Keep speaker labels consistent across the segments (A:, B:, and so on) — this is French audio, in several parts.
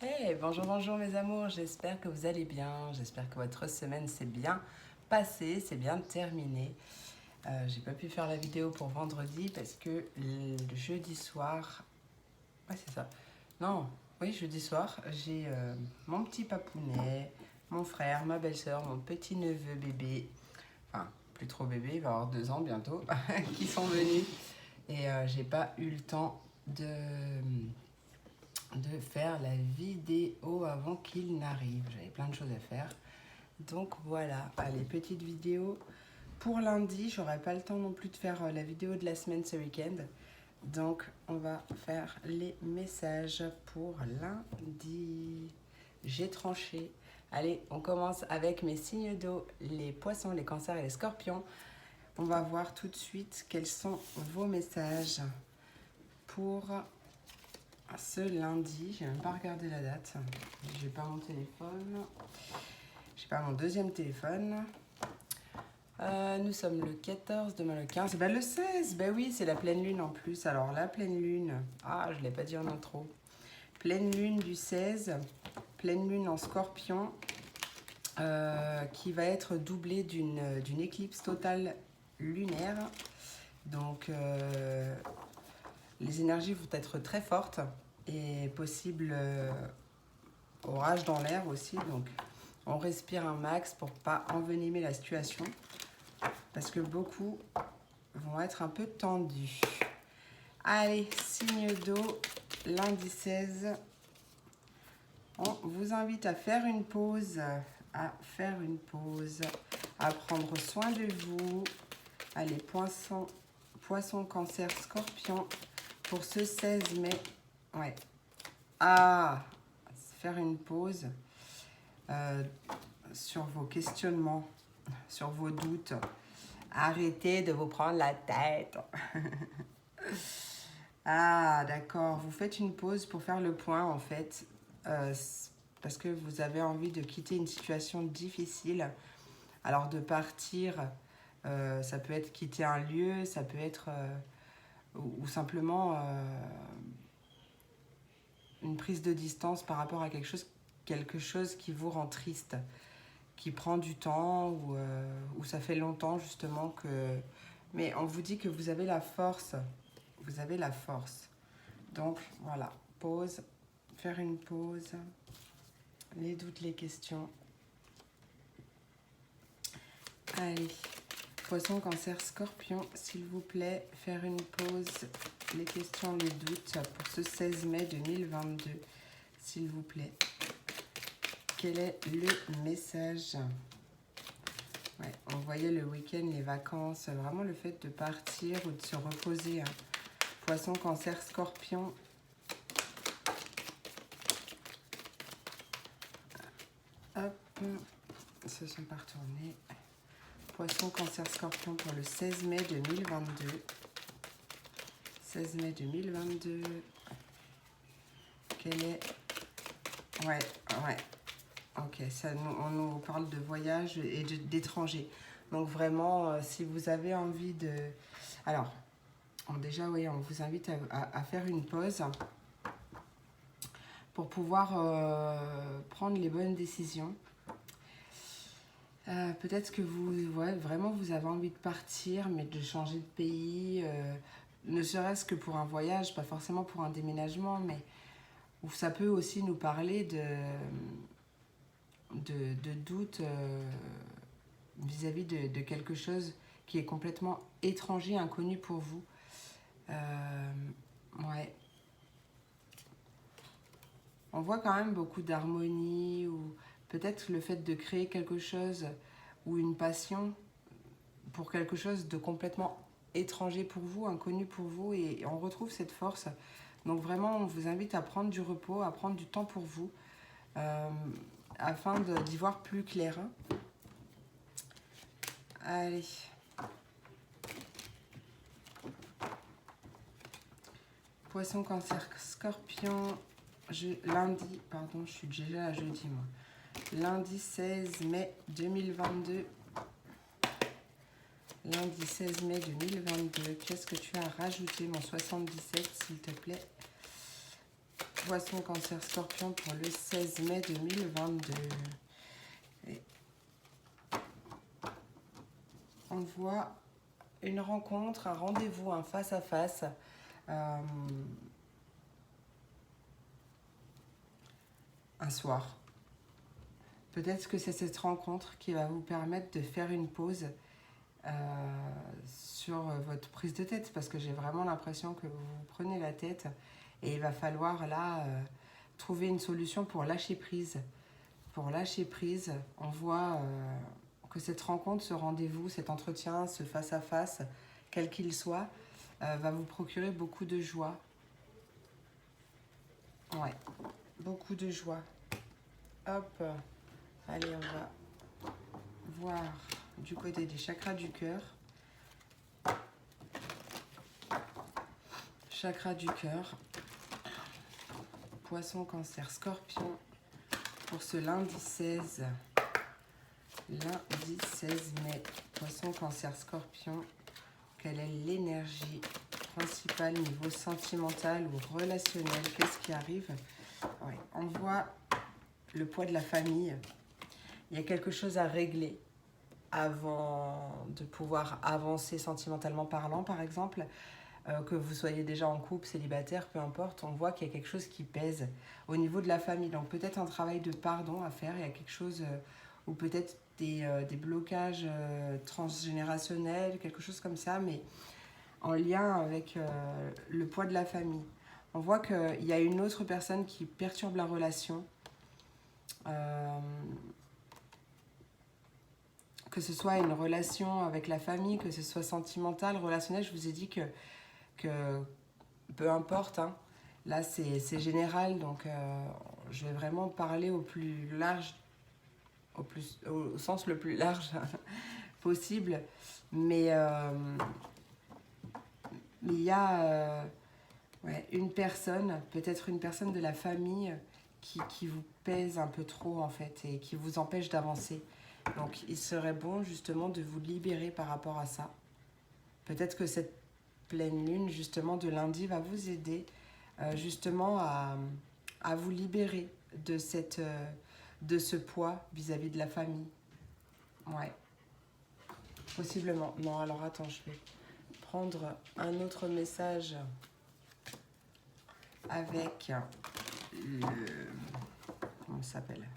A: Hey, bonjour, bonjour mes amours, j'espère que vous allez bien, j'espère que votre semaine s'est bien passée, c'est bien terminé. J'ai pas pu faire la vidéo pour vendredi parce que le jeudi soir, ouais c'est ça, non, oui jeudi soir, j'ai mon petit papounet, mon frère, ma belle-sœur, mon petit neveu bébé, enfin plus trop bébé, il va avoir 2 ans bientôt, qui sont venus et j'ai pas eu le temps de faire la vidéo avant qu'il n'arrive. J'avais plein de choses à faire. Donc voilà, allez, petite vidéo pour lundi. J'aurai pas le temps non plus de faire la vidéo de la semaine ce week-end. Donc on va faire les messages pour lundi. J'ai tranché. Allez, on commence avec mes signes d'eau, les poissons, les cancers et les scorpions. On va voir tout de suite quels sont vos messages pour ce lundi. J'ai même pas regardé la date. J'ai pas mon téléphone. J'ai pas mon deuxième téléphone. Nous sommes le 14, demain le 15. Ben le 16, ben oui, c'est la pleine lune en plus. Alors la pleine lune, je l'ai pas dit en intro. Pleine lune du 16, pleine lune en scorpion, qui va être doublée d'une éclipse totale lunaire. Donc les énergies vont être très fortes et possible orage dans l'air aussi. Donc on respire un max pour pas envenimer la situation parce que beaucoup vont être un peu tendus. Allez, signe d'eau, lundi 16. On vous invite à faire une pause, à prendre soin de vous. Allez, poisson, cancer, scorpion, pour ce 16 mai. Ouais. Faire une pause sur vos questionnements, sur vos doutes. Arrêtez de vous prendre la tête. D'accord. Vous faites une pause pour faire le point, en fait, parce que vous avez envie de quitter une situation difficile. Alors, de partir, ça peut être quitter un lieu, ça peut être... ou simplement une prise de distance par rapport à quelque chose qui vous rend triste, qui prend du temps, ou ça fait longtemps justement que... Mais on vous dit que vous avez la force. Vous avez la force. Donc voilà, pause, faire une pause, les doutes, les questions. Allez, poisson, cancer, scorpion, s'il vous plaît, faire une pause, les questions, les doutes pour ce 16 mai 2022, s'il vous plaît. Quel est le message? Ouais, on voyait le week-end, les vacances, vraiment le fait de partir ou de se reposer. Poisson, cancer, scorpion. Hop, se sont pas retournés. Poisson, cancer, scorpion pour le 16 mai 2022. 16 mai 2022. Quel est... Ouais. Ok, on nous parle de voyage et d'étrangers. Donc vraiment, si vous avez envie de... Alors, déjà, oui, on vous invite à faire une pause pour pouvoir prendre les bonnes décisions. Peut-être que vraiment, vous avez envie de partir, mais de changer de pays, ne serait-ce que pour un voyage, pas forcément pour un déménagement, mais où ça peut aussi nous parler de doute vis-à-vis de quelque chose qui est complètement étranger, inconnu pour vous. Ouais. On voit quand même beaucoup d'harmonie, ou peut-être le fait de créer quelque chose ou une passion pour quelque chose de complètement étranger pour vous, inconnu pour vous, et on retrouve cette force. Donc vraiment, on vous invite à prendre du repos, à prendre du temps pour vous, afin d'y voir plus clair. Allez. Poisson, cancer, scorpion. Lundi, pardon, je suis déjà à jeudi, moi. Lundi 16 mai 2022. Lundi 16 mai 2022. Qu'est-ce que tu as rajouté, mon 77, s'il te plaît? Poisson, Cancer, Scorpion pour le 16 mai 2022. Et on voit une rencontre, un rendez-vous, un face-à-face. Un soir. Peut-être que c'est cette rencontre qui va vous permettre de faire une pause sur votre prise de tête, parce que j'ai vraiment l'impression que vous vous prenez la tête et il va falloir là trouver une solution pour lâcher prise. Pour lâcher prise, on voit que cette rencontre, ce rendez-vous, cet entretien, ce face-à-face, quel qu'il soit, va vous procurer beaucoup de joie. Ouais, beaucoup de joie. Hop, allez, on va voir du côté des chakras du cœur. Chakra du cœur. Poisson, Cancer, Scorpion pour ce lundi 16. Lundi 16 mai. Poisson, Cancer, Scorpion. Quelle est l'énergie principale niveau sentimental ou relationnel? Qu'est-ce qui arrive? Ouais, on voit le poids de la famille. Il y a quelque chose à régler avant de pouvoir avancer sentimentalement parlant, par exemple. Que vous soyez déjà en couple, célibataire, peu importe, on voit qu'il y a quelque chose qui pèse au niveau de la famille. Donc peut-être un travail de pardon à faire, il y a quelque chose, ou peut-être des blocages transgénérationnels, quelque chose comme ça, mais en lien avec le poids de la famille. On voit qu'il y a une autre personne qui perturbe la relation, que ce soit une relation avec la famille, que ce soit sentimentale, relationnelle. Je vous ai dit que peu importe, hein. Là c'est général, donc je vais vraiment parler au plus large, au sens le plus large possible, mais il y a ouais, une personne, peut-être une personne de la famille qui vous pèse un peu trop en fait et qui vous empêche d'avancer. Donc il serait bon justement de vous libérer par rapport à ça. Peut-être que cette pleine lune justement de lundi va vous aider justement à vous libérer de ce poids vis-à-vis de la famille. Ouais, possiblement. Non, alors attends, je vais prendre un autre message avec comment ça s'appelle,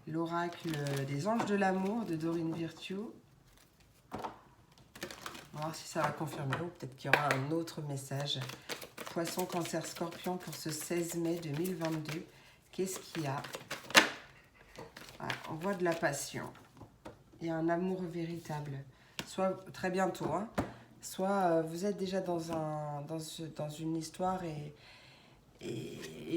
A: l'oracle des anges de l'amour de Dorine Virtue. On va voir si ça va confirmer ou peut-être qu'il y aura un autre message. Poisson, Cancer, Scorpion pour ce 16 mai 2022. Qu'est-ce qu'il y a? Ah, on voit de la passion. Il y a un amour véritable. Soit très bientôt, hein, soit vous êtes déjà dans une histoire et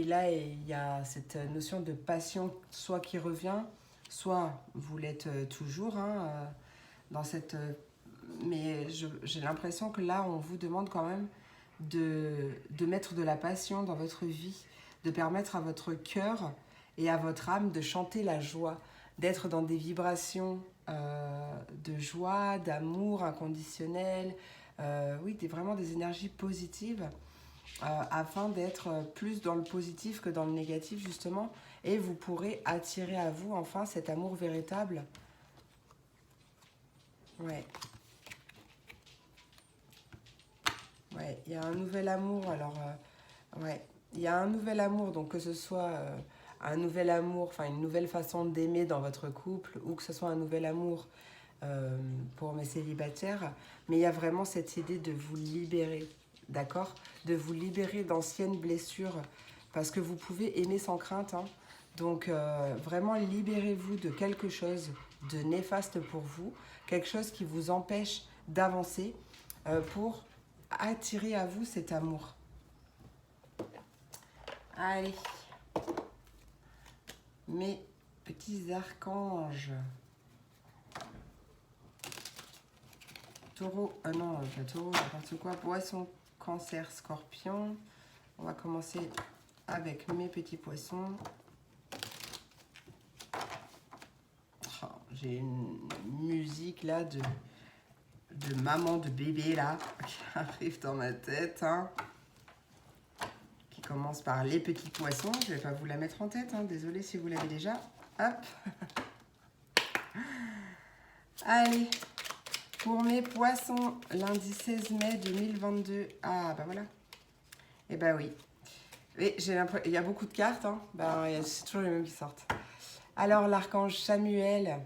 A: là il y a cette notion de passion soit qui revient, soit vous l'êtes toujours hein, dans cette... mais j'ai l'impression que là, on vous demande quand même de mettre de la passion dans votre vie, de permettre à votre cœur et à votre âme de chanter la joie, d'être dans des vibrations de joie, d'amour inconditionnel, oui, vraiment des énergies positives, afin d'être plus dans le positif que dans le négatif, justement, et vous pourrez attirer à vous, enfin, cet amour véritable. Ouais. Ouais, il y a un nouvel amour, alors, ouais, il y a un nouvel amour, donc que ce soit un nouvel amour, enfin une nouvelle façon d'aimer dans votre couple, ou que ce soit un nouvel amour pour mes célibataires, mais il y a vraiment cette idée de vous libérer, d'accord? De vous libérer d'anciennes blessures, parce que vous pouvez aimer sans crainte, hein. Donc vraiment libérez-vous de quelque chose de néfaste pour vous, quelque chose qui vous empêche d'avancer pour attirer à vous cet amour. Allez, mes petits archanges. Taureau, non, pas taureau, n'importe quoi. Poisson, Cancer, Scorpion. On va commencer avec mes petits poissons. Oh, j'ai une musique là de maman, de bébé là, qui arrive dans ma tête, hein, qui commence par les petits poissons. Je ne vais pas vous la mettre en tête, hein. Désolée si vous l'avez déjà. Hop. Allez, pour mes poissons, lundi 16 mai 2022. Ah, bah voilà. Eh ben oui. Et j'ai l'impression, il y a beaucoup de cartes, hein. Ben, c'est toujours les mêmes qui sortent. Alors, l'archange Samuel,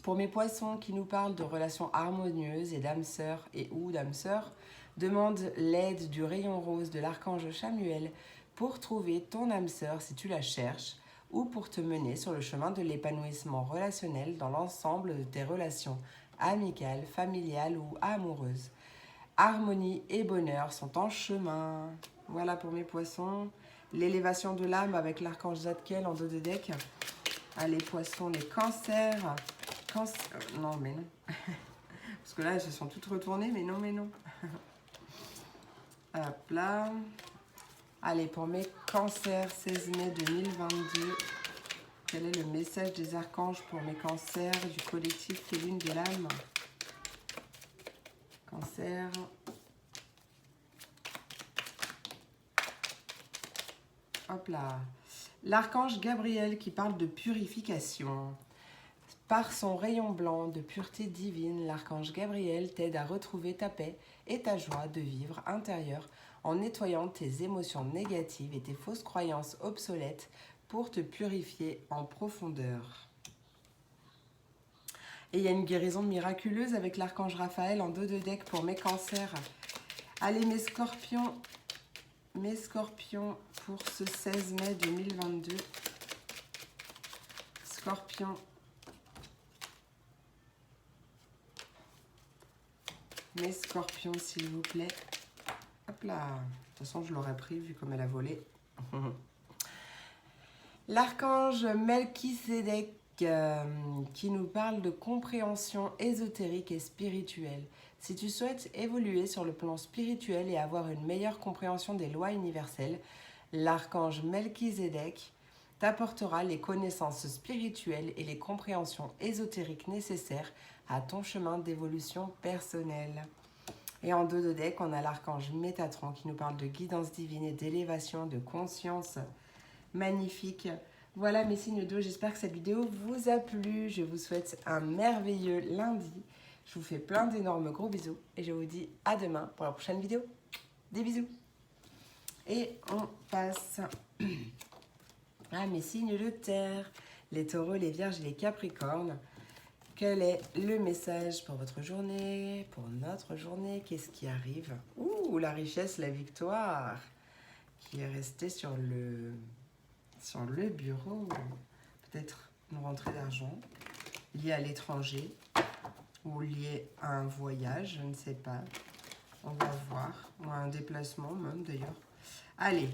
A: pour mes poissons qui nous parlent de relations harmonieuses et d'âme sœur et ou d'âme sœur, demande l'aide du rayon rose de l'archange Samuel pour trouver ton âme sœur si tu la cherches ou pour te mener sur le chemin de l'épanouissement relationnel dans l'ensemble de tes relations amicales, familiales ou amoureuses. Harmonie et bonheur sont en chemin. Voilà pour mes poissons. L'élévation de l'âme avec l'archange Zadkiel en dos de deck. Ah, les poissons, les cancers. Non, mais non. Parce que là, elles se sont toutes retournées, mais non, mais non. Hop là. Allez, pour mes cancers, 16 mai 2022. Quel est le message des archanges pour mes cancers du collectif Les Lunes de l'âme? Cancer. Hop là. L'archange Gabriel qui parle de purification. Par son rayon blanc de pureté divine, l'archange Gabriel t'aide à retrouver ta paix et ta joie de vivre intérieure en nettoyant tes émotions négatives et tes fausses croyances obsolètes pour te purifier en profondeur. Et il y a une guérison miraculeuse avec l'archange Raphaël en dos de deck pour mes cancers. Allez mes scorpions pour ce 16 mai 2022. Scorpion. Mes scorpions, s'il vous plaît. Hop là. De toute façon, je l'aurais pris vu comme elle a volé. L'archange Melchisédek qui nous parle de compréhension ésotérique et spirituelle. Si tu souhaites évoluer sur le plan spirituel et avoir une meilleure compréhension des lois universelles, l'archange Melchisédek t'apportera les connaissances spirituelles et les compréhensions ésotériques nécessaires à ton chemin d'évolution personnelle. Et en dos de deck, on a l'archange Métatron qui nous parle de guidance divine et d'élévation de conscience. Magnifique. Voilà mes signes d'eau, j'espère que cette vidéo vous a plu. Je vous souhaite un merveilleux lundi. Je vous fais plein d'énormes gros bisous et je vous dis à demain pour la prochaine vidéo. Des bisous. Et on passe à mes signes de terre, les taureaux, les vierges et les capricornes. Quel est le message pour votre journée, pour notre journée? Qu'est-ce qui arrive? Ouh, la richesse, la victoire qui est restée sur le bureau. Peut-être une rentrée d'argent liée à l'étranger ou liée à un voyage, je ne sais pas. On va voir. Ou à un déplacement même d'ailleurs. Allez.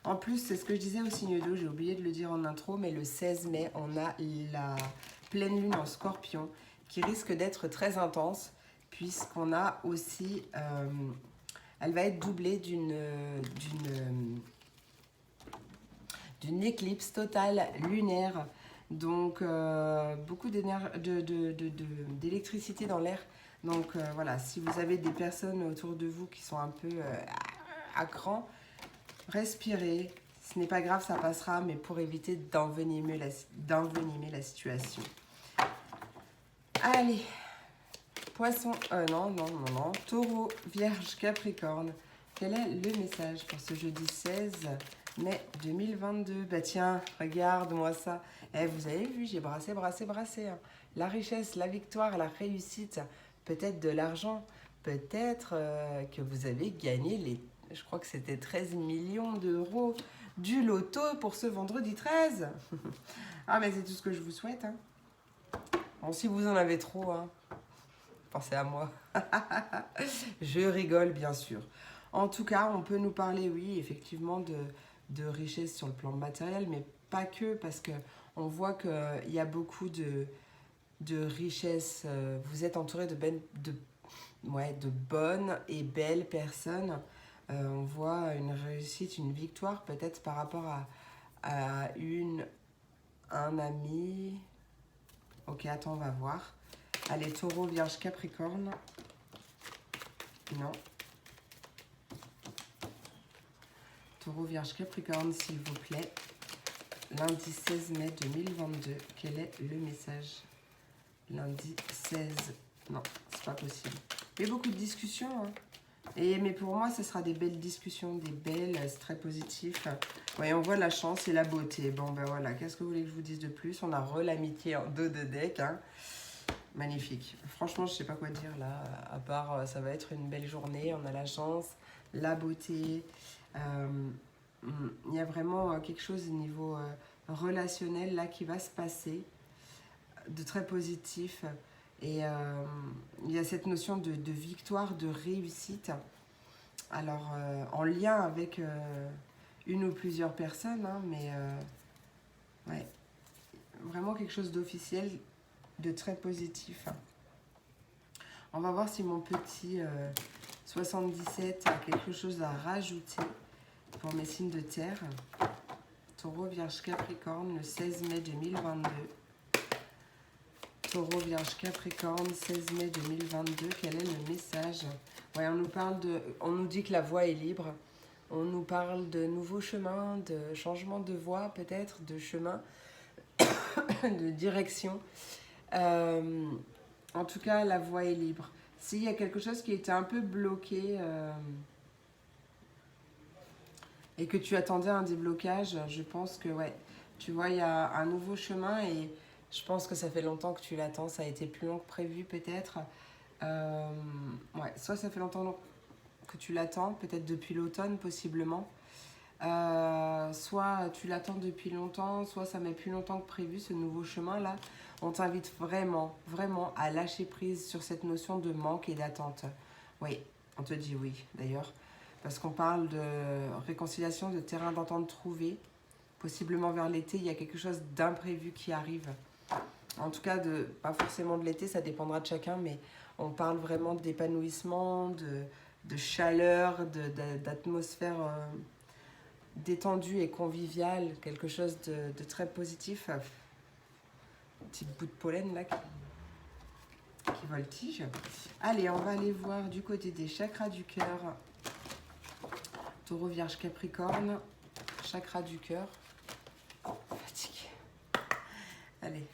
A: En plus, c'est ce que je disais au signe d'eau, j'ai oublié de le dire en intro, mais le 16 mai, on a la pleine lune en scorpion qui risque d'être très intense puisqu'on a aussi, elle va être doublée d'une éclipse totale lunaire. Donc, beaucoup d'électricité dans l'air. Donc, voilà, si vous avez des personnes autour de vous qui sont un peu à cran, respirez. Ce n'est pas grave, ça passera, mais pour éviter d'envenimer la situation. Allez, poisson, non, taureau, vierge, capricorne. Quel est le message pour ce jeudi 16 mai 2022? Bah tiens, regarde-moi ça. Eh, vous avez vu, j'ai brassé. Hein. La richesse, la victoire, la réussite, peut-être de l'argent, peut-être que vous avez gagné je crois que c'était 13 millions d'euros du loto pour ce vendredi 13. Ah, mais c'est tout ce que je vous souhaite. Hein. Bon, si vous en avez trop, hein, pensez à moi. Je rigole, bien sûr. En tout cas, on peut nous parler, oui, effectivement, de richesse sur le plan matériel, mais pas que, parce qu'on voit qu'il y a beaucoup de richesses. Vous êtes entouré de bonnes et belles personnes. On voit une réussite, une victoire, peut-être par rapport à un ami. Ok, attends, on va voir. Allez, taureau, vierge, capricorne. Non. Taureau, Vierge, Capricorne, s'il vous plaît. Lundi 16 mai 2022, quel est le message? Lundi 16, non, c'est pas possible. Il y a beaucoup de discussions, hein. Mais pour moi, ce sera des belles discussions, des belles, c'est très positif. Oui, on voit la chance et la beauté. Bon, ben voilà, qu'est-ce que vous voulez que je vous dise de plus? On a l'amitié en dos de deck, hein. Magnifique. Franchement, je sais pas quoi dire là, à part ça va être une belle journée, on a la chance, la beauté. Il y a vraiment quelque chose au niveau relationnel là qui va se passer, de très positif. Et il y a cette notion de victoire, de réussite. Alors, en lien avec une ou plusieurs personnes, hein, mais ouais, vraiment quelque chose d'officiel, de très positif. On va voir si mon petit 77 a quelque chose à rajouter pour mes signes de terre. Taureau, Vierge, Capricorne, le 16 mai 2022. Taureau, Vierge, Capricorne, 16 mai 2022. Quel est le message? Ouais, on nous dit que la voie est libre. On nous parle de nouveaux chemins, de changement de voie peut-être, de chemin, de direction. En tout cas, la voie est libre. S'il y a quelque chose qui était un peu bloqué et que tu attendais un déblocage, je pense que ouais, tu vois, il y a un nouveau chemin et je pense que ça fait longtemps que tu l'attends. Ça a été plus long que prévu peut-être. Ouais, soit ça fait longtemps que tu l'attends, peut-être depuis l'automne possiblement. Soit tu l'attends depuis longtemps, soit ça met plus longtemps que prévu ce nouveau chemin là. On t'invite vraiment, vraiment à lâcher prise sur cette notion de manque et d'attente. Oui, on te dit oui d'ailleurs, parce qu'on parle de réconciliation, de terrain d'entente trouvé. Possiblement vers l'été, il y a quelque chose d'imprévu qui arrive. En tout cas, pas forcément de l'été, ça dépendra de chacun, mais on parle vraiment d'épanouissement, de chaleur, d'atmosphère détendue et conviviale, quelque chose de très positif. Un petit bout de pollen là qui voltige. Allez, on va aller voir du côté des chakras du cœur. Taureau, Vierge, Capricorne, chakra du cœur. Fatigué. Allez,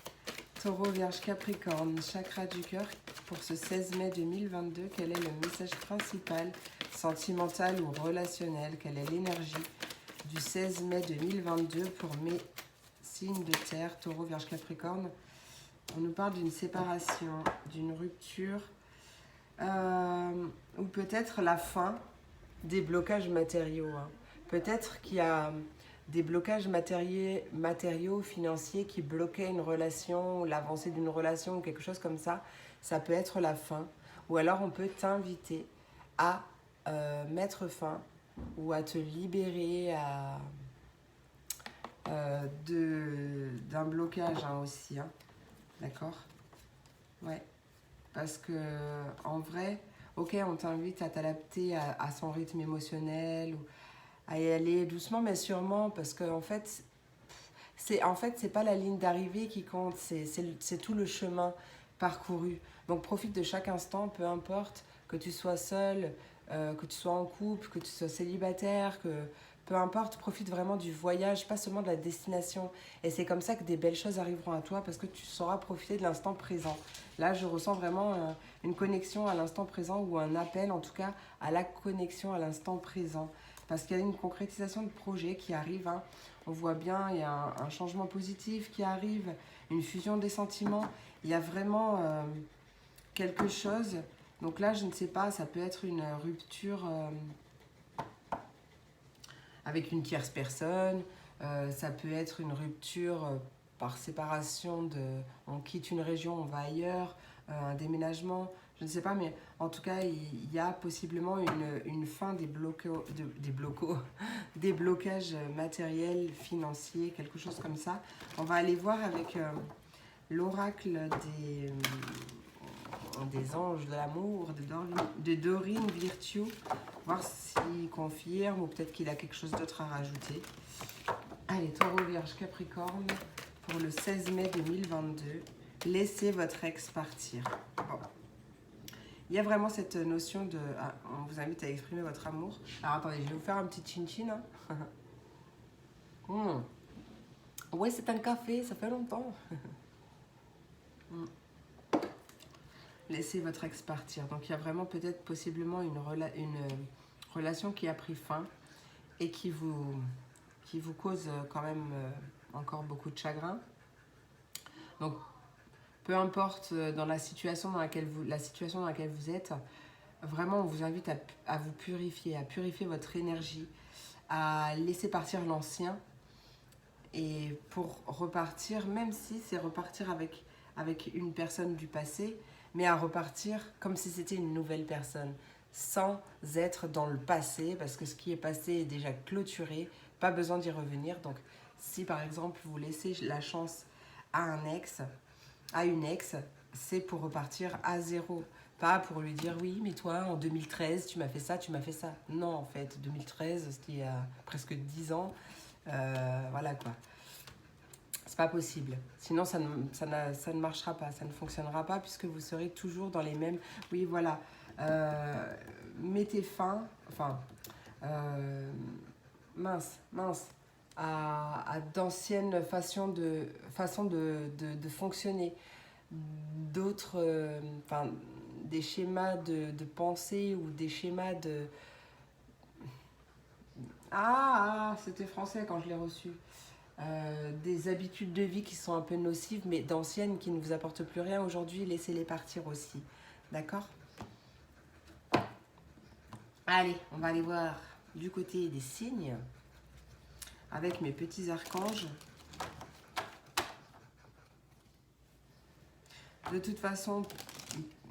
A: Taureau, Vierge, Capricorne, chakra du cœur. Pour ce 16 mai 2022, quel est le message principal, sentimental ou relationnel? Quelle est l'énergie du 16 mai 2022 pour mes signes de terre, Taureau, Vierge, Capricorne? On nous parle d'une séparation, d'une rupture, ou peut-être la fin des blocages matériaux. Hein. Peut-être qu'il y a des blocages matériaux, financiers qui bloquaient une relation, l'avancée d'une relation ou quelque chose comme ça. Ça peut être la fin. Ou alors on peut t'inviter à mettre fin ou à te libérer d'un blocage hein, aussi. Hein. D'accord? Ouais. Parce que en vrai, ok, on t'invite à t'adapter à son rythme émotionnel ou à y aller doucement mais sûrement parce que en fait, c'est pas la ligne d'arrivée qui compte, c'est tout le chemin parcouru. Donc profite de chaque instant, peu importe que tu sois seul, que tu sois en couple, que tu sois célibataire, peu importe, profite vraiment du voyage, pas seulement de la destination. Et c'est comme ça que des belles choses arriveront à toi parce que tu sauras profiter de l'instant présent. Là, je ressens vraiment une connexion à l'instant présent ou un appel en tout cas à la connexion à l'instant présent. Parce qu'il y a une concrétisation de projet qui arrive. Hein. On voit bien, il y a un changement positif qui arrive, une fusion des sentiments. Il y a vraiment quelque chose. Donc là, je ne sais pas, ça peut être une rupture avec une tierce personne. Ça peut être une rupture par séparation. On quitte une région, on va ailleurs. Un déménagement. Je ne sais pas, mais en tout cas, il y a possiblement une fin des blocages matériels, financiers, quelque chose comme ça. On va aller voir avec l'oracle des anges de l'amour, de Dorine Virtue, voir s'il confirme ou peut-être qu'il a quelque chose d'autre à rajouter. Allez, Taureau, Vierge, Capricorne, pour le 16 mai 2022, laissez votre ex partir. Bon. Il y a vraiment cette notion de... on vous invite à exprimer votre amour. Alors attendez, je vais vous faire un petit chin-chin. Hein. Ouais, c'est un café, ça fait longtemps. Laissez votre ex partir. Donc il y a vraiment peut-être possiblement une relation qui a pris fin et qui vous cause quand même encore beaucoup de chagrin. Donc peu importe dans la situation dans laquelle vous êtes, vraiment on vous invite à vous purifier, à purifier votre énergie, à laisser partir l'ancien et pour repartir, même si c'est repartir avec une personne du passé, mais à repartir comme si c'était une nouvelle personne, sans être dans le passé, parce que ce qui est passé est déjà clôturé, pas besoin d'y revenir. Donc si par exemple vous laissez la chance à un ex, à une ex, c'est pour repartir à zéro. Pas pour lui dire oui, mais toi en 2013 tu m'as fait ça, tu m'as fait ça. Non, en fait, 2013, c'était il y a presque 10 ans. Voilà quoi. C'est pas possible. Sinon, ça ne marchera pas, ça ne fonctionnera pas puisque vous serez toujours dans les mêmes. Oui, voilà. Mettez fin, enfin, mince, à d'anciennes façons de fonctionner, d'autres, enfin, des schémas de pensée ou des schémas de. C'était français quand je l'ai reçu. Des habitudes de vie qui sont un peu nocives, mais d'anciennes qui ne vous apportent plus rien aujourd'hui, laissez-les partir aussi. D'accord? Allez, on va aller voir du côté des signes avec mes petits archanges. De toute façon,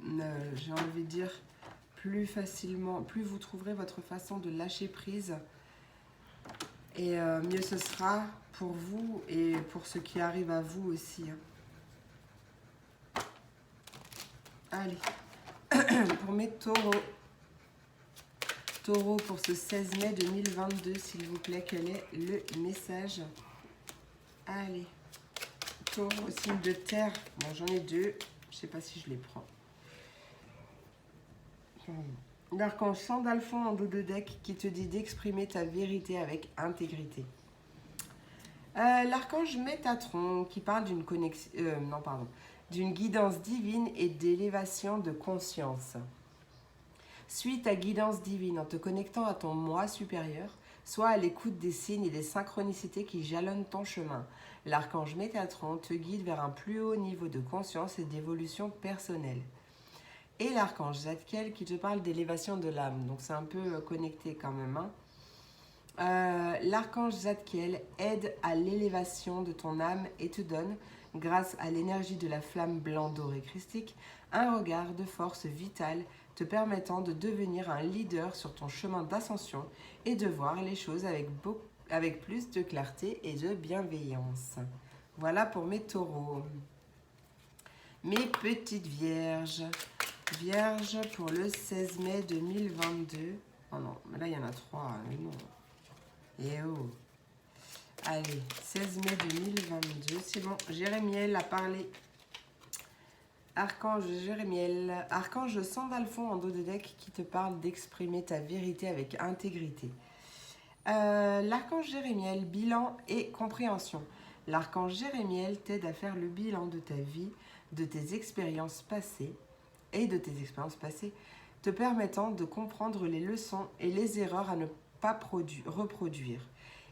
A: j'ai envie de dire, plus facilement, plus vous trouverez votre façon de lâcher prise, et mieux ce sera pour vous et pour ce qui arrive à vous aussi. Allez, pour mes taureaux. Taureau pour ce 16 mai 2022, s'il vous plaît, quel est le message? Allez, Taureau, signe de terre. Bon, j'en ai deux, je sais pas si je les prends. L'archange Sandalphon en dos de deck qui te dit d'exprimer ta vérité avec intégrité. L'archange Métatron qui parle d'une connexion, d'une guidance divine et d'élévation de conscience. Suis ta guidance divine en te connectant à ton moi supérieur, sois à l'écoute des signes et des synchronicités qui jalonnent ton chemin. L'archange Métatron te guide vers un plus haut niveau de conscience et d'évolution personnelle. Et l'archange Zadkiel qui te parle d'élévation de l'âme, donc c'est un peu connecté quand même. L'archange Zadkiel aide à l'élévation de ton âme et te donne, grâce à l'énergie de la flamme blanc doré christique, un regard de force vitale te permettant de devenir un leader sur ton chemin d'ascension et de voir les choses avec plus de clarté et de bienveillance. Voilà pour mes taureaux. Mes petites vierges. Vierge pour le 16 mai 2022. Oh non, mais là il y en a 3. Non. Et oh. Allez, 16 mai 2022. C'est bon, Jérémiel a parlé. Archange Jérémiel. Archange Sandalphon en dos de deck qui te parle d'exprimer ta vérité avec intégrité. L'archange Jérémiel, bilan et compréhension. L'archange Jérémiel t'aide à faire le bilan de ta vie, de tes expériences passées te permettant de comprendre les leçons et les erreurs à ne pas reproduire.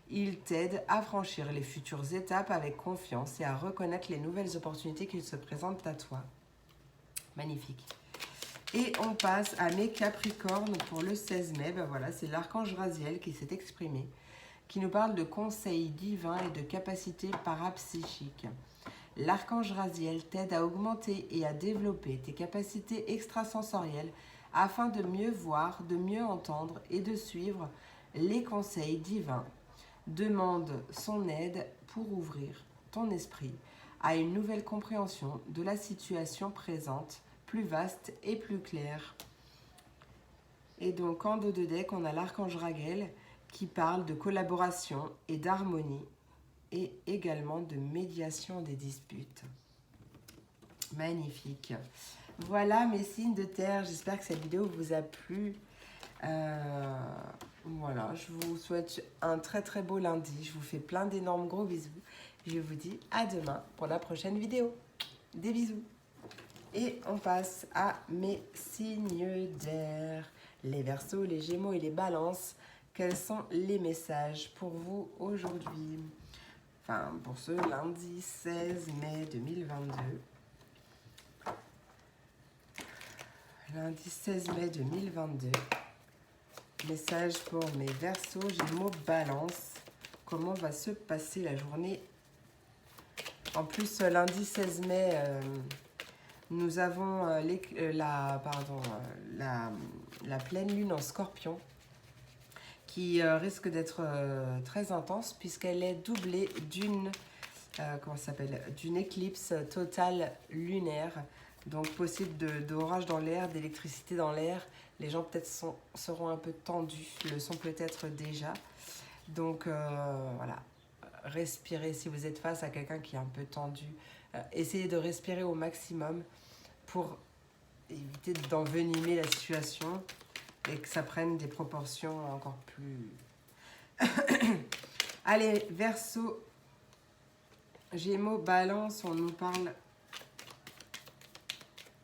A: Il t'aide à franchir les futures étapes avec confiance et à reconnaître les nouvelles opportunités qui se présentent à toi. Magnifique. Et on passe à mes Capricornes pour le 16 mai. Ben voilà, c'est l'archange Raziel qui s'est exprimé, qui nous parle de conseils divins et de capacités parapsychiques. L'archange Raziel t'aide à augmenter et à développer tes capacités extrasensorielles afin de mieux voir, de mieux entendre et de suivre les conseils divins. Demande son aide pour ouvrir ton esprit à une nouvelle compréhension de la situation présente, plus vaste et plus claire. Et donc en dos de deck, on a l'archange Raguel qui parle de collaboration et d'harmonie et également de médiation des disputes. Magnifique. Voilà mes signes de terre, j'espère que cette vidéo vous a plu. Voilà, je vous souhaite un très très beau lundi. Je vous fais plein d'énormes gros bisous. Je vous dis à demain pour la prochaine vidéo. Des bisous. Et on passe à mes signes d'air. Les Verseaux, les Gémeaux et les Balances. Quels sont les messages pour vous aujourd'hui? Enfin, pour ce lundi 16 mai 2022. Lundi 16 mai 2022. Message pour mes Verseaux, Gémeaux, Balance. Comment va se passer la journée? En plus, lundi 16 mai, nous avons la pleine lune en Scorpion qui risque d'être très intense puisqu'elle est doublée d'une d'une éclipse totale lunaire. Donc possible d'orage dans l'air, d'électricité dans l'air. Les gens peut-être seront un peu tendus, le sont peut-être déjà. Donc voilà, respirez si vous êtes face à quelqu'un qui est un peu tendu. Essayez de respirer au maximum pour éviter d'envenimer la situation et que ça prenne des proportions encore plus... Allez, Verseau, Gémeaux, Balance, on nous parle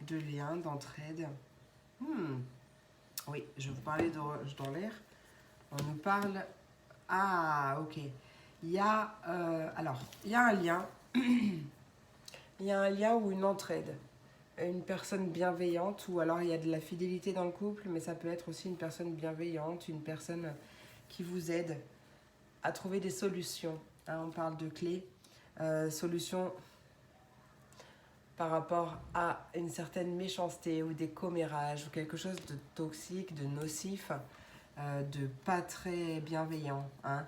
A: de lien, d'entraide. Oui, je vous parlais d'orage dans l'air. On nous parle... Ah, ok. Il y a... alors, il y a un lien. Il y a un lien ou une entraide. Une personne bienveillante, ou alors il y a de la fidélité dans le couple, mais ça peut être aussi une personne bienveillante, une personne qui vous aide à trouver des solutions. Hein, on parle de clés. Solutions par rapport à une certaine méchanceté ou des commérages ou quelque chose de toxique, de nocif, de pas très bienveillant. Hein.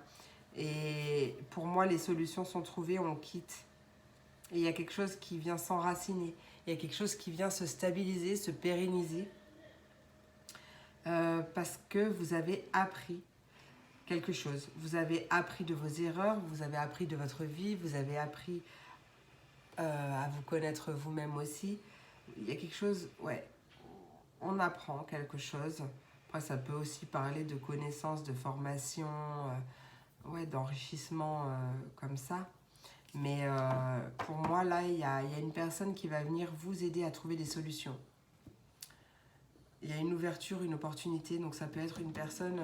A: Et pour moi, les solutions sont trouvées, on quitte. Et il y a quelque chose qui vient s'enraciner, il y a quelque chose qui vient se stabiliser, se pérenniser, parce que vous avez appris quelque chose. Vous avez appris de vos erreurs, vous avez appris de votre vie, vous avez appris à vous connaître vous-même aussi. Il y a quelque chose, ouais, on apprend quelque chose. Après, ça peut aussi parler de connaissances, de formation, ouais, d'enrichissement comme ça. Mais pour moi, là, il y a une personne qui va venir vous aider à trouver des solutions. Il y a une ouverture, une opportunité. Donc, ça peut être une personne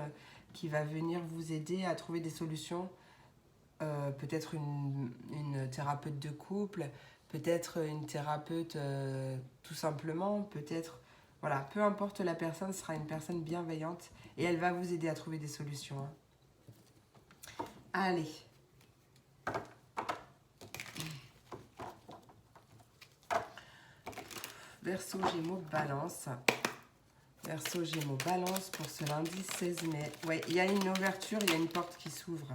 A: qui va venir vous aider à trouver des solutions. Peut-être une thérapeute de couple, peut-être une thérapeute tout simplement, peut-être... Voilà, peu importe la personne, ce sera une personne bienveillante et elle va vous aider à trouver des solutions. Hein. Allez. Verseau, Gémeaux, Balance. Verseau, Gémeaux, Balance pour ce lundi 16 mai. Ouais, il y a une ouverture, il y a une porte qui s'ouvre.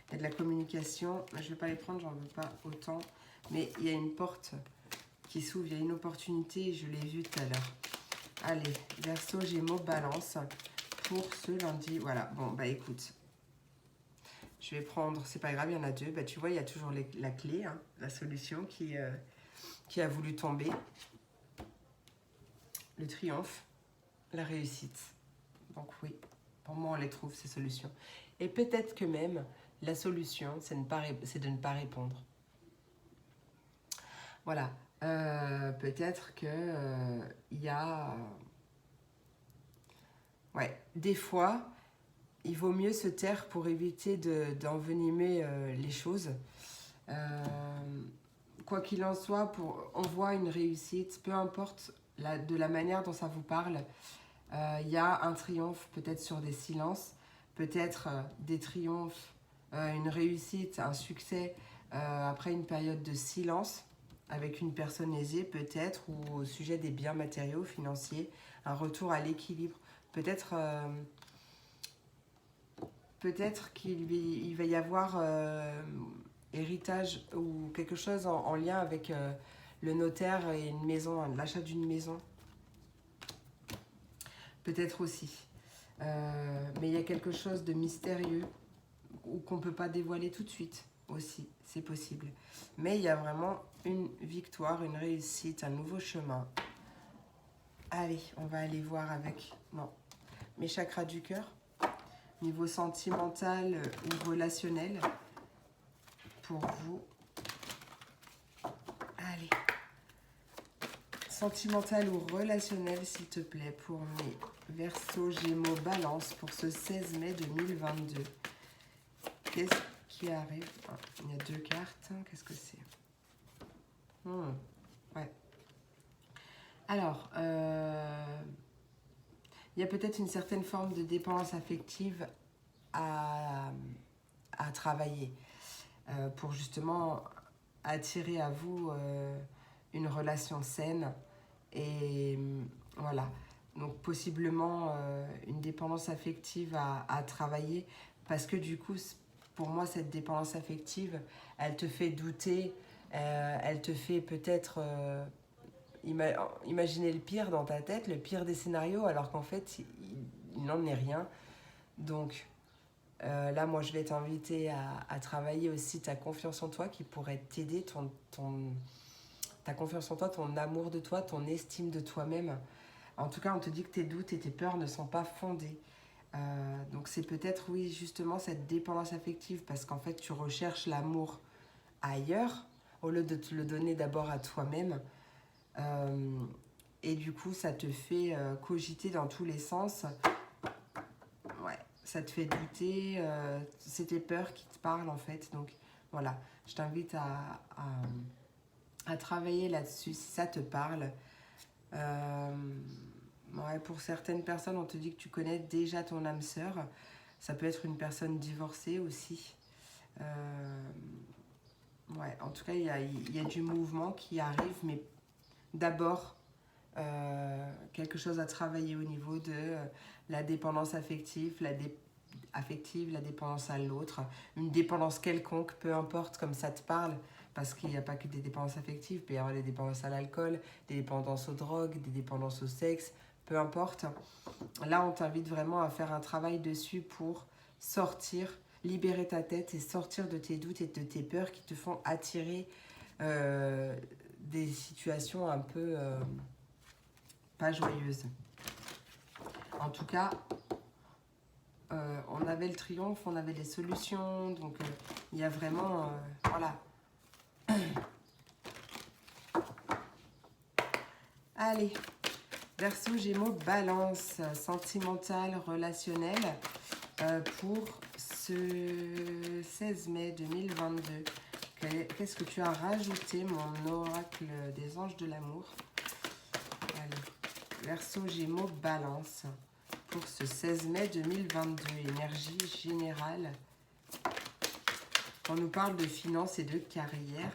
A: Il y a de la communication. Je ne vais pas les prendre, j'en veux pas autant. Mais il y a une porte qui s'ouvre, il y a une opportunité, je l'ai vu tout à l'heure. Allez, Verseau, Gémeaux, Balance pour ce lundi. Voilà, bon, bah écoute. Je vais prendre, c'est pas grave, il y en a deux. Bah tu vois, il y a toujours la clé, hein, la solution qui a voulu tomber. Le triomphe, la réussite. Donc oui, pour moi, on les trouve, ces solutions. Et peut-être que même, la solution, c'est de ne pas répondre. Voilà. Peut-être que y a... Ouais, des fois, il vaut mieux se taire pour éviter d'envenimer les choses. Quoi qu'il en soit, on voit une réussite, peu importe de la manière dont ça vous parle. Il y a un triomphe peut-être sur des silences, peut-être des triomphes, une réussite, un succès après une période de silence avec une personne aisée peut-être, ou au sujet des biens matériaux, financiers, un retour à l'équilibre. Peut-être qu'il va y avoir héritage ou quelque chose en lien avec le notaire et une maison, l'achat d'une maison. Peut-être aussi. Mais il y a quelque chose de mystérieux ou qu'on ne peut pas dévoiler tout de suite aussi, c'est possible. Mais il y a vraiment une victoire, une réussite, un nouveau chemin. Allez, on va aller voir avec... Non, mes chakras du cœur, niveau sentimental ou relationnel, pour vous. Allez. Sentimental ou relationnel, s'il te plaît, pour mes Verseaux, Gémeaux, Balance, pour ce 16 mai 2022. Qu'est-ce qui arrive? Il y a 2 cartes. Qu'est-ce que c'est? Ouais. Alors, il y a peut-être une certaine forme de dépendance affective à travailler pour justement attirer à vous une relation saine. Et voilà, donc possiblement une dépendance affective à travailler, parce que du coup, pour moi, cette dépendance affective, elle te fait douter, elle te fait peut-être imaginer le pire dans ta tête, le pire des scénarios, alors qu'en fait, il n'en est rien. Donc là, moi, je vais t'inviter à travailler aussi ta confiance en toi, qui pourrait t'aider, ta confiance en toi, ton amour de toi, ton estime de toi-même. En tout cas, on te dit que tes doutes et tes peurs ne sont pas fondés. Donc c'est peut-être, oui, justement, cette dépendance affective, parce qu'en fait, tu recherches l'amour ailleurs, au lieu de te le donner d'abord à toi-même. Et du coup, ça te fait cogiter dans tous les sens. Ouais, ça te fait douter. C'est tes peurs qui te parlent, en fait. Donc voilà, je t'invite à travailler là-dessus, si ça te parle. Ouais, pour certaines personnes, on te dit que tu connais déjà ton âme sœur. Ça peut être une personne divorcée aussi. Ouais, en tout cas, il y a du mouvement qui arrive, mais d'abord, quelque chose à travailler au niveau de la dépendance affective, la dépendance à l'autre, une dépendance quelconque, peu importe comme ça te parle, parce qu'il n'y a pas que des dépendances affectives, il peut y avoir des dépendances à l'alcool, des dépendances aux drogues, des dépendances au sexe, peu importe. Là, on t'invite vraiment à faire un travail dessus pour sortir, libérer ta tête et sortir de tes doutes et de tes peurs qui te font attirer des situations un peu pas joyeuses. En tout cas, on avait le triomphe, on avait des solutions, donc il y a vraiment, voilà. Allez, Verseau, Gémeaux, Balance, sentimental, relationnel, pour ce 16 mai 2022. Qu'est-ce que tu as rajouté, mon oracle des anges de l'amour? Allez, Verseau, Gémeaux, Balance, pour ce 16 mai 2022, énergie générale. On nous parle de finances et de carrière.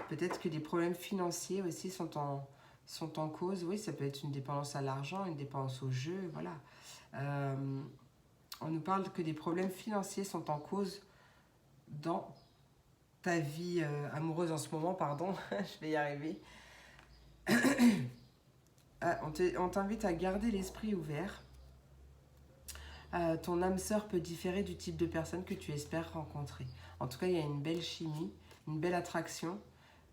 A: Peut-être que des problèmes financiers aussi sont en cause. Oui, ça peut être une dépendance à l'argent, une dépendance au jeu, voilà. On nous parle que des problèmes financiers sont en cause dans ta vie amoureuse en ce moment, pardon, je vais y arriver. On t'invite à garder l'esprit ouvert. Ton âme sœur peut différer du type de personne que tu espères rencontrer. En tout cas, il y a une belle chimie, une belle attraction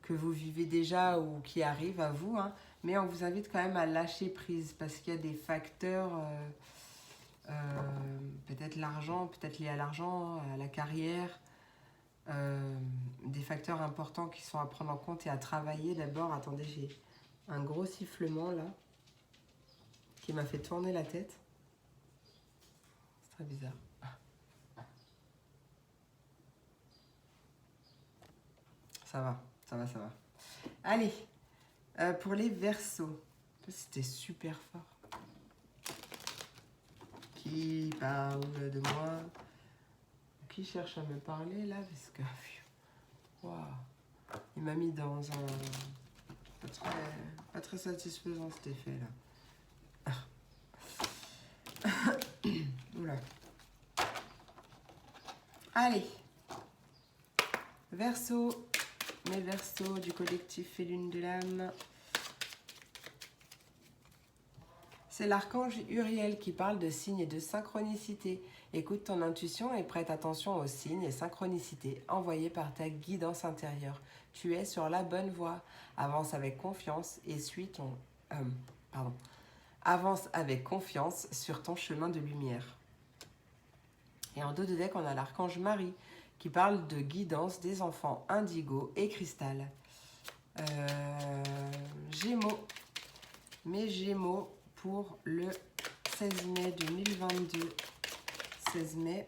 A: que vous vivez déjà ou qui arrive à vous, hein, mais on vous invite quand même à lâcher prise parce qu'il y a des facteurs, peut-être l'argent, peut-être liés à l'argent, à la carrière, des facteurs importants qui sont à prendre en compte et à travailler d'abord. Attendez, j'ai un gros sifflement là qui m'a fait tourner la tête. C'est très bizarre. Ça va, ça va, ça va. Allez, pour les Verseaux. C'était super fort. Qui parle de moi? Qui cherche à me parler là? Parce que... Wow. Il m'a mis dans un... Pas très satisfaisant cet effet là. Oula. Allez. Verseau. Mes Verseaux du collectif et lune de l'âme. C'est l'archange Uriel qui parle de signes et de synchronicité. Écoute ton intuition et prête attention aux signes et synchronicités envoyés par ta guidance intérieure. Tu es sur la bonne voie. Avance avec confiance et suis ton... Avance avec confiance sur ton chemin de lumière. Et en dos de deck, on a l'archange Marie qui parle de guidance des enfants indigo et cristal. Gémeaux. Mes Gémeaux pour le 16 mai 2022. 16 mai.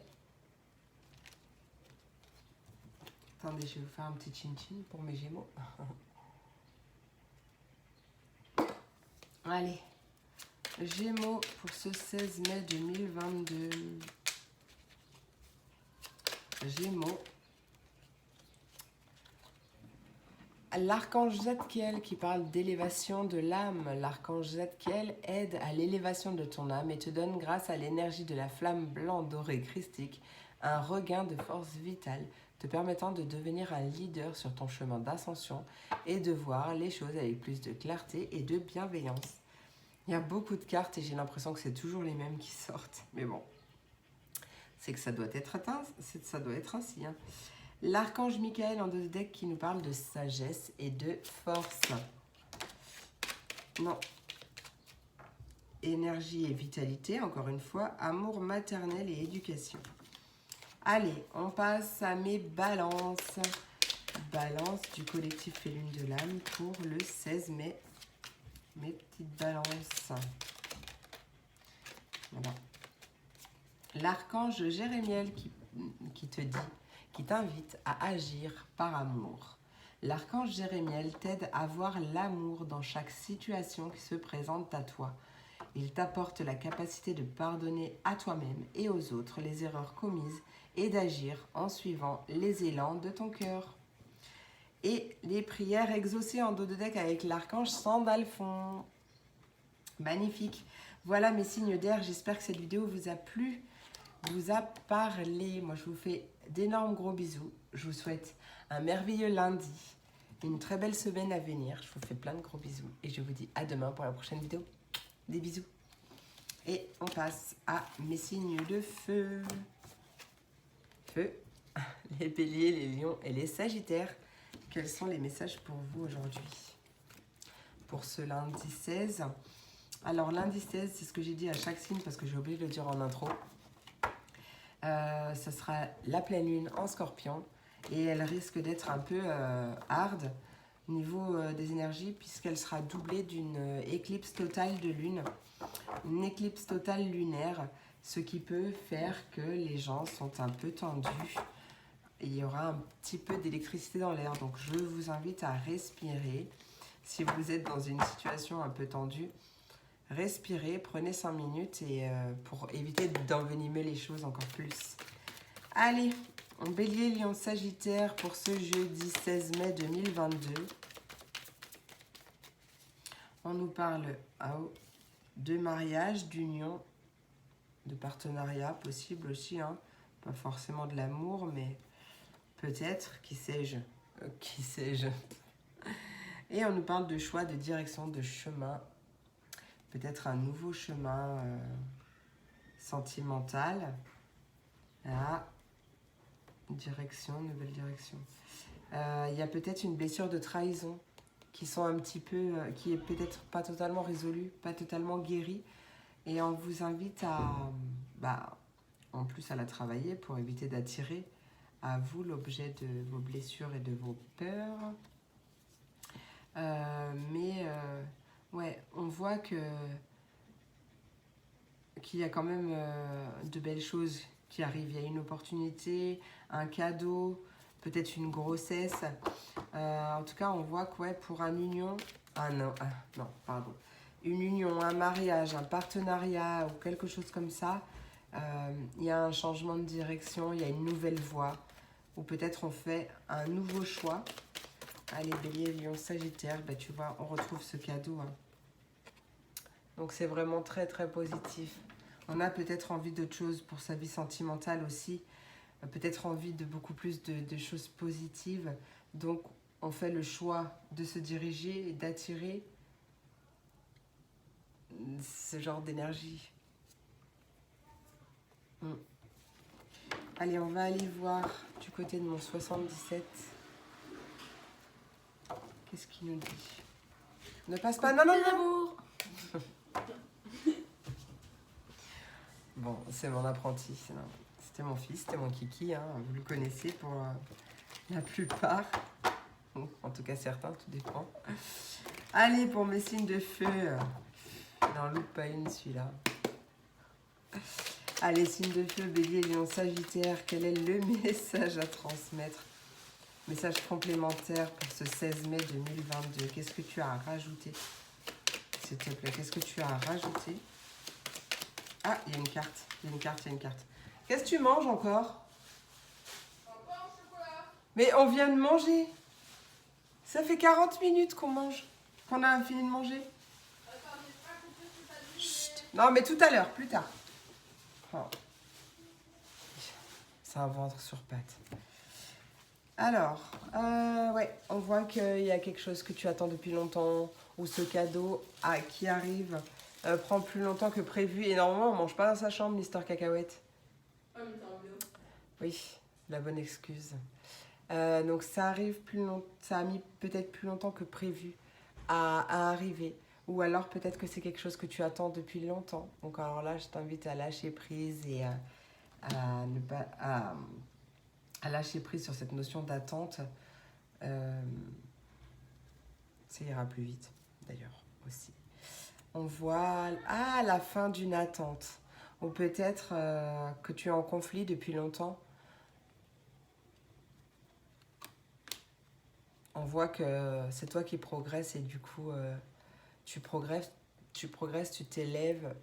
A: Attendez, je vais vous faire un petit chin-chin pour mes Gémeaux. Allez. Gémeaux pour ce 16 mai 2022. Gémeaux. L'archange Zadkiel qui parle d'élévation de l'âme. L'archange Zadkiel aide à l'élévation de ton âme et te donne, grâce à l'énergie de la flamme blanc dorée christique, un regain de force vitale, te permettant de devenir un leader sur ton chemin d'ascension et de voir les choses avec plus de clarté et de bienveillance. Il y a beaucoup de cartes et j'ai l'impression que c'est toujours les mêmes qui sortent. Mais bon, c'est que ça doit être ainsi. Hein. L'archange Michael en 2 decks qui nous parle de sagesse et de force. Non. Énergie et vitalité, encore une fois. Amour maternel et éducation. Allez, on passe à mes balances. Balance du collectif Lune de l'âme pour le 16 mai. Mes petites balances. Voilà. L'archange Jérémiel qui te dit, qui t'invite à agir par amour. L'archange Jérémiel t'aide à voir l'amour dans chaque situation qui se présente à toi. Il t'apporte la capacité de pardonner à toi-même et aux autres les erreurs commises et d'agir en suivant les élans de ton cœur. Et les prières exaucées en dos de deck avec l'archange Sandalphon. Magnifique. Voilà mes signes d'air. J'espère que cette vidéo vous a plu, vous a parlé. Moi, je vous fais d'énormes gros bisous. Je vous souhaite un merveilleux lundi, une très belle semaine à venir. Je vous fais plein de gros bisous et je vous dis à demain pour la prochaine vidéo. Des bisous. Et on passe à mes signes de feu. Feu, les béliers, les lions et les sagittaires. Quels sont les messages pour vous aujourd'hui? Pour ce lundi 16. Alors lundi 16, c'est ce que j'ai dit à chaque signe parce que j'ai oublié de le dire en intro. Ce sera la pleine lune en scorpion et elle risque d'être un peu hard au niveau des énergies puisqu'elle sera doublée d'une éclipse totale de lune. Une éclipse totale lunaire, ce qui peut faire que les gens sont un peu tendus. Il y aura un petit peu d'électricité dans l'air, donc je vous invite à respirer. Si vous êtes dans une situation un peu tendue, respirez, prenez 5 minutes et, pour éviter d'envenimer les choses encore plus. Allez, en bélier, lion, sagittaire pour ce jeudi 16 mai 2022. On nous parle de mariage, d'union, de partenariat possible aussi. Hein. Pas forcément de l'amour, mais peut-être, qui sais-je. Qui sais-je. Et on nous parle de choix, de direction, de chemin. Peut-être un nouveau chemin sentimental. Ah, direction, nouvelle direction. Il y a peut-être une blessure de trahison qui sont un petit peu, qui est peut-être pas totalement résolue, pas totalement guérie. Et on vous invite à, en plus à la travailler pour éviter d'attirer à vous l'objet de vos blessures et de vos peurs. Ouais, on voit qu'il y a quand même de belles choses qui arrivent. Il y a une opportunité, un cadeau, peut-être une grossesse. En tout cas, on voit que ouais, pour une union, une union, un mariage, un partenariat ou quelque chose comme ça, il y a un changement de direction, il y a une nouvelle voie, ou peut-être on fait un nouveau choix. Allez, bélier, lion, sagittaire, tu vois, on retrouve ce cadeau. Hein. Donc c'est vraiment très très positif. On a peut-être envie d'autre chose pour sa vie sentimentale aussi. Peut-être envie de beaucoup plus de choses positives. Donc on fait le choix de se diriger et d'attirer ce genre d'énergie. Allez, on va aller voir du côté de mon 77. Qu'est-ce qu'il nous dit? Ne passe pas. Non, non, non. Bon, c'est mon apprenti. C'était mon fils, c'était mon kiki. Hein. Vous le connaissez pour la plupart. En tout cas, certains, tout dépend. Allez, pour mes signes de feu. Il n'en loupe pas une, celui-là. Allez, signes de feu, Bélier, Lion, Sagittaire. Quel est le message à transmettre? Message complémentaire pour ce 16 mai 2022. Qu'est-ce que tu as à rajouter? S'il te plaît, qu'est-ce que tu as à rajouter? Ah, il y a une carte. Il y a une carte, il y a une carte. Qu'est-ce que tu manges encore? Mais on vient de manger. Ça fait 40 minutes qu'on mange. Qu'on a fini de manger. Chut. Non, mais tout à l'heure, plus tard. Oh. C'est un ventre sur pattes. Alors, ouais, on voit qu'il y a quelque chose que tu attends depuis longtemps, ou ce cadeau qui arrive prend plus longtemps que prévu. Et normalement, on mange pas dans sa chambre, Mister Cacahuète.
B: Oh, mais t'es en vélo.
A: Oui, la bonne excuse. Donc ça arrive plus longtemps, ça a mis peut-être plus longtemps que prévu à arriver. Ou alors peut-être que c'est quelque chose que tu attends depuis longtemps. Donc alors là, je t'invite à lâcher prise et à ne pas à lâcher prise sur cette notion d'attente. Ça ira plus vite, d'ailleurs, aussi. On voit la fin d'une attente. Ou peut-être que tu es en conflit depuis longtemps. On voit que c'est toi qui progresses et du coup, tu progresses, tu t'élèves,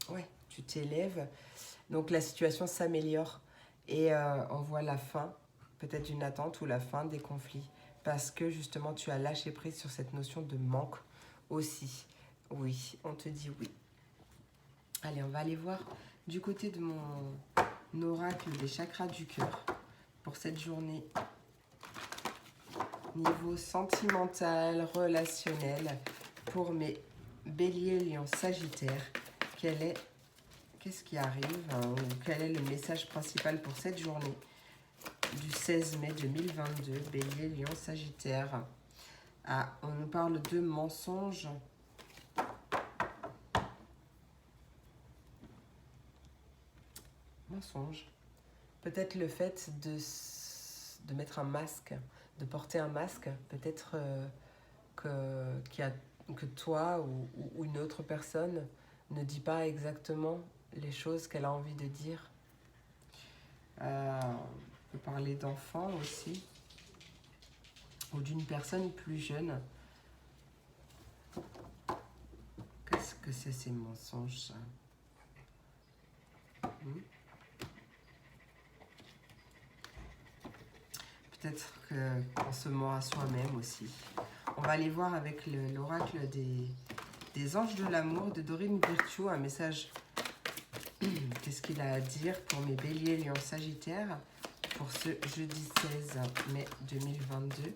A: ouais, tu t'élèves. Donc la situation s'améliore et on voit la fin, peut-être d'une attente ou la fin des conflits. Parce que justement, tu as lâché prise sur cette notion de manque aussi. Oui, on te dit oui. Allez, on va aller voir du côté de mon oracle des chakras du cœur pour cette journée. Niveau sentimental, relationnel, pour mes béliers, lions, sagittaires, qu'est-ce qui arrive ou quel est le message principal pour cette journée du 16 mai 2022, bélier, lion, sagittaire. Ah, on nous parle de mensonges. Mensonges. Peut-être le fait de mettre un masque, de porter un masque, peut-être que toi ou une autre personne ne dit pas exactement les choses qu'elle a envie de dire. On peut parler d'enfants aussi, ou d'une personne plus jeune. Qu'est-ce que c'est ces mensonges, ça? Peut-être qu'on se ment à soi-même aussi. On va aller voir avec l'oracle des anges de l'amour de Dorine Virtue, un message. Qu'est-ce qu'il a à dire pour mes béliers, lions, sagittaires pour ce jeudi 16 mai 2022.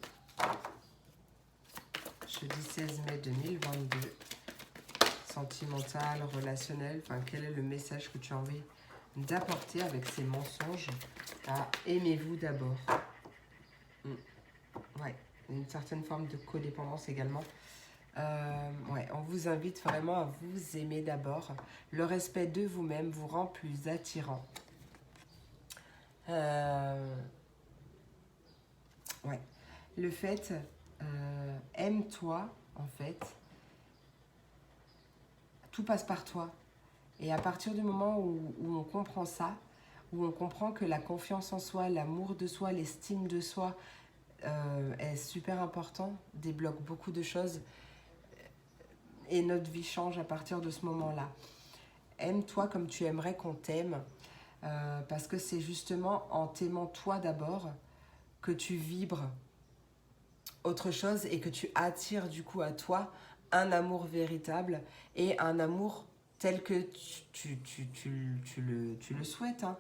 A: Jeudi 16 mai 2022. Sentimental, relationnel, enfin quel est le message que tu as envie d'apporter avec ces mensonges à aimez-vous d'abord. Ouais, une certaine forme de codépendance également. Ouais, on vous invite vraiment à vous aimer d'abord. Le respect de vous-même vous rend plus attirant. Ouais, le fait, aime-toi en fait. Tout passe par toi. Et à partir du moment où on comprend ça, où on comprend que la confiance en soi, l'amour de soi, l'estime de soi est super important, débloque beaucoup de choses et notre vie change à partir de ce moment-là. Aime-toi comme tu aimerais qu'on t'aime parce que c'est justement en t'aimant toi d'abord que tu vibres autre chose et que tu attires du coup à toi un amour véritable et un amour tel que tu le souhaites. Hein.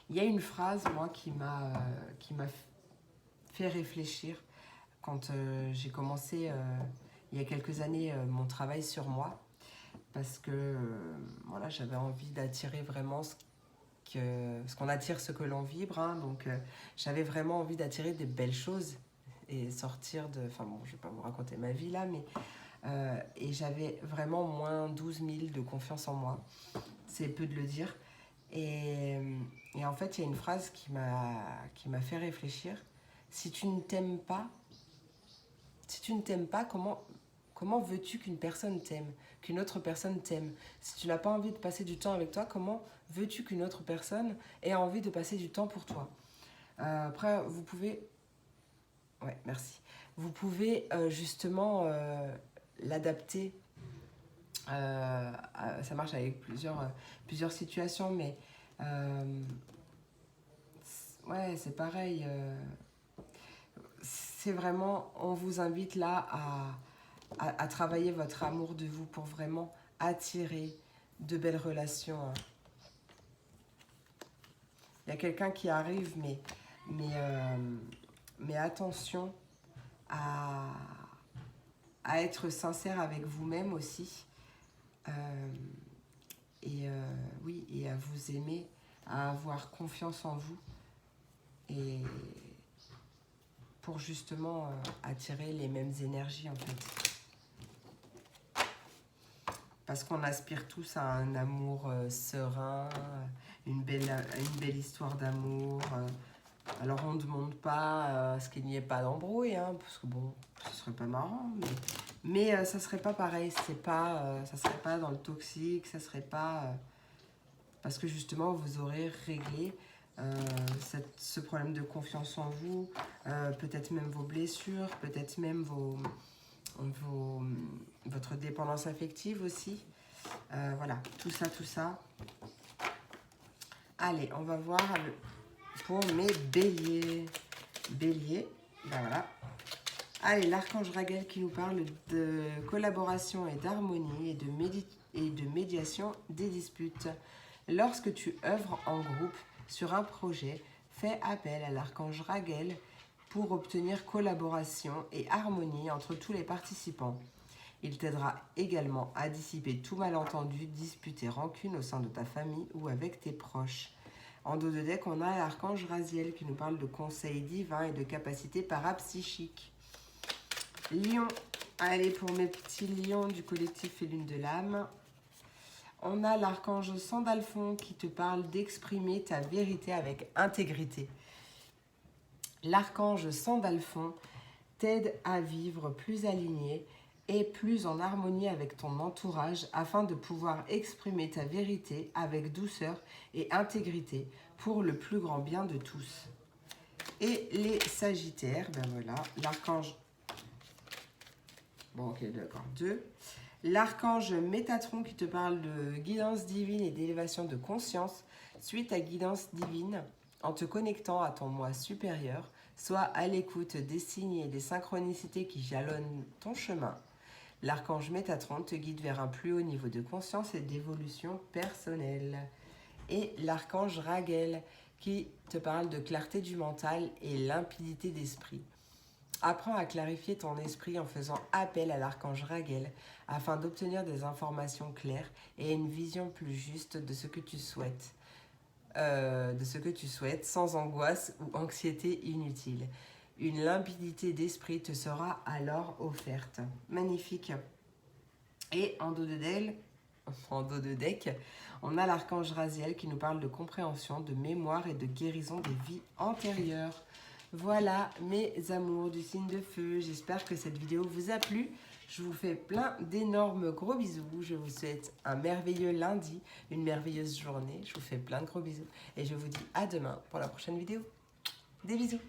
A: Il y a une phrase, moi, qui m'a fait réfléchir quand j'ai commencé, il y a quelques années, mon travail sur moi. Parce que voilà, j'avais envie d'attirer vraiment ce qu'on attire, ce que l'on vibre. Hein, donc, j'avais vraiment envie d'attirer des belles choses et sortir de... Enfin bon, je ne vais pas vous raconter ma vie là, mais et j'avais vraiment moins 12 000 de confiance en moi. C'est peu de le dire. Et en fait, il y a une phrase qui m'a fait réfléchir. Si tu ne t'aimes pas, comment veux-tu qu'une personne t'aime, qu'une autre personne t'aime? Si tu n'as pas envie de passer du temps avec toi, comment veux-tu qu'une autre personne ait envie de passer du temps pour toi? Après, vous pouvez... Ouais, merci. Vous pouvez justement l'adapter. Ça marche avec plusieurs situations, mais ouais, c'est pareil. C'est vraiment, on vous invite là à travailler votre amour de vous pour vraiment attirer de belles relations. Il y a quelqu'un qui arrive, mais attention à être sincère avec vous-même aussi. Oui, et à vous aimer, à avoir confiance en vous. Et pour justement attirer les mêmes énergies en fait. Parce qu'on aspire tous à un amour serein, une belle histoire d'amour. Alors on ne demande pas ce qu'il n'y ait pas d'embrouille, hein, parce que bon, ce serait pas marrant, mais ça serait pas pareil, ça serait pas dans le toxique, ça serait pas... parce que justement vous aurez réglé ce problème de confiance en vous, peut-être même vos blessures, peut-être même votre dépendance affective aussi. Voilà, tout ça. Allez, on va voir pour mes béliers. Bélier, ben voilà. Allez, l'archange Raguel qui nous parle de collaboration et d'harmonie et de médiation des disputes. Lorsque tu œuvres en groupe sur un projet, fais appel à l'archange Raguel pour obtenir collaboration et harmonie entre tous les participants. Il t'aidera également à dissiper tout malentendu, dispute et rancune au sein de ta famille ou avec tes proches. En dos de deck, on a l'archange Raziel qui nous parle de conseils divins et de capacités parapsychiques. Lion, allez pour mes petits lions du collectif et lune de l'âme. On a l'archange Sandalphon qui te parle d'exprimer ta vérité avec intégrité. L'archange Sandalphon t'aide à vivre plus aligné et plus en harmonie avec ton entourage afin de pouvoir exprimer ta vérité avec douceur et intégrité pour le plus grand bien de tous. Et les Sagittaires, ben voilà, l'archange... Bon, ok, d'accord, 2. L'archange Métatron qui te parle de guidance divine et d'élévation de conscience. Suis ta guidance divine en te connectant à ton moi supérieur. Sois à l'écoute des signes et des synchronicités qui jalonnent ton chemin. L'archange Métatron te guide vers un plus haut niveau de conscience et d'évolution personnelle. Et l'archange Raguel qui te parle de clarté du mental et limpidité d'esprit. Apprends à clarifier ton esprit en faisant appel à l'archange Raguel afin d'obtenir des informations claires et une vision plus juste de ce que tu souhaites. Sans angoisse ou anxiété inutile. Une limpidité d'esprit te sera alors offerte. Magnifique. Et en dos de deck, on a l'archange Raziel qui nous parle de compréhension, de mémoire et de guérison des vies antérieures. Voilà mes amours du signe de feu. J'espère que cette vidéo vous a plu. Je vous fais plein d'énormes gros bisous. Je vous souhaite un merveilleux lundi, une merveilleuse journée. Je vous fais plein de gros bisous. Et je vous dis à demain pour la prochaine vidéo. Des bisous.